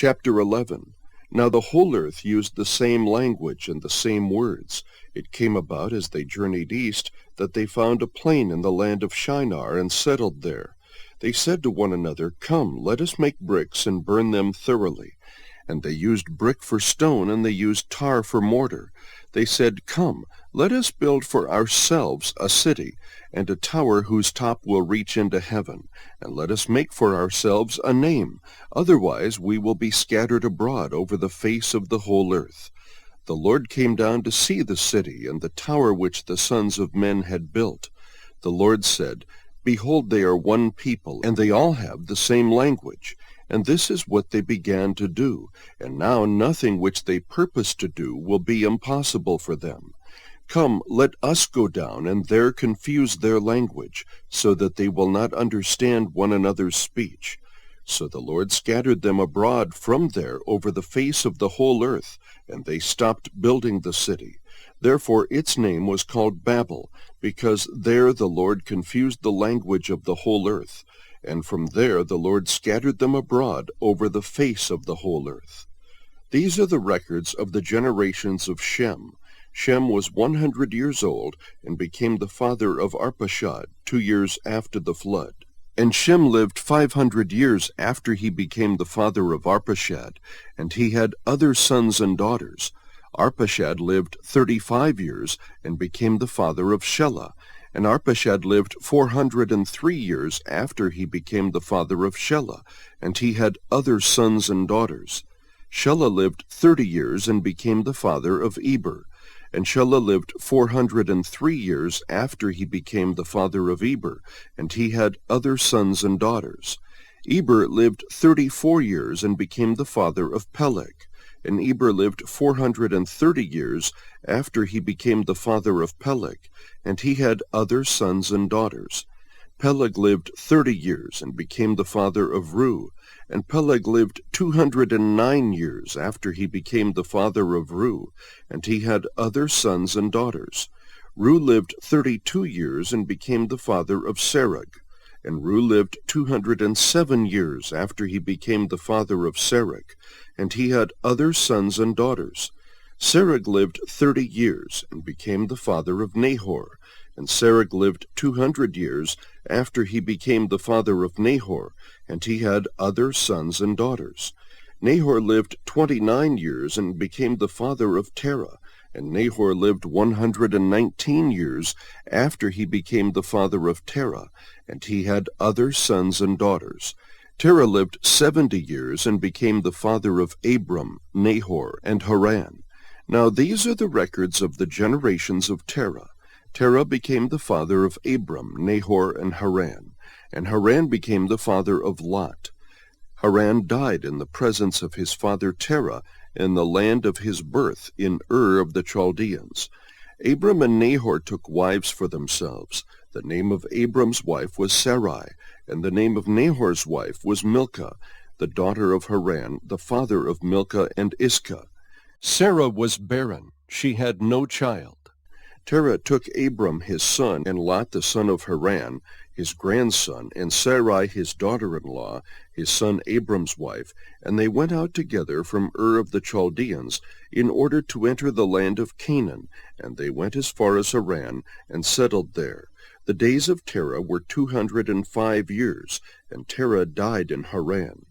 Chapter 11. Now the whole earth used the same language and the same words. It came about as they journeyed east that they found a plain in the land of Shinar and settled there. They said to one another, Come, let us make bricks and burn them thoroughly. And they used brick for stone, and they used tar for mortar. They said, Come, let us build for ourselves a city, and a tower whose top will reach into heaven. And let us make for ourselves a name, otherwise we will be scattered abroad over the face of the whole earth. The Lord came down to see the city and the tower which the sons of men had built. The Lord said, Behold, they are one people, and they all have the same language. And this is what they began to do, and now nothing which they purpose to do will be impossible for them. Come, let us go down, and there confuse their language, so that they will not understand one another's speech. So the Lord scattered them abroad from there over the face of the whole earth, and they stopped building the city. Therefore its name was called Babel, because there the Lord confused the language of the whole earth. And from there the Lord scattered them abroad over the face of the whole earth. These are the records of the generations of Shem. Shem was 100 years old, and became the father of Arpachshad 2 years after the flood. And Shem lived 500 years after he became the father of Arpachshad, and he had other sons and daughters. Arpachshad lived 35 years, and became the father of Shelah. And Arpachshad lived 403 years after he became the father of Shelah, and he had other sons and daughters. Shelah lived 30 years and became the father of Eber. And Shelah lived 403 years after he became the father of Eber, and he had other sons and daughters. Eber lived 34 years and became the father of Peleg. And Eber lived 430 years after he became the father of Peleg, and he had other sons and daughters. Peleg lived 30 years and became the father of Reu, and Peleg lived 209 years after he became the father of Reu, and he had other sons and daughters. Reu lived 32 years and became the father of Serug. And Reu lived 207 years after he became the father of Serug, and he had other sons and daughters. Serug lived 30 years and became the father of Nahor, and Serug lived 200 years after he became the father of Nahor, and he had other sons and daughters. Nahor lived 29 years and became the father of Terah, and Nahor lived 119 years after he became the father of Terah, and he had other sons and daughters. Terah lived 70 years and became the father of Abram, Nahor, and Haran. Now these are the records of the generations of Terah. Terah became the father of Abram, Nahor, and Haran. And Haran became the father of Lot. Haran died in the presence of his father Terah in the land of his birth in Ur of the Chaldeans. Abram and Nahor took wives for themselves. The name of Abram's wife was Sarai, and the name of Nahor's wife was Milcah, the daughter of Haran, the father of Milcah and Iscah. Sarah was barren; she had no child. Terah took Abram his son, and Lot the son of Haran, his grandson, and Sarai his daughter-in-law, his son Abram's wife, and they went out together from Ur of the Chaldeans, in order to enter the land of Canaan, and they went as far as Haran, and settled there. The days of Terah were 205 years, and Terah died in Haran.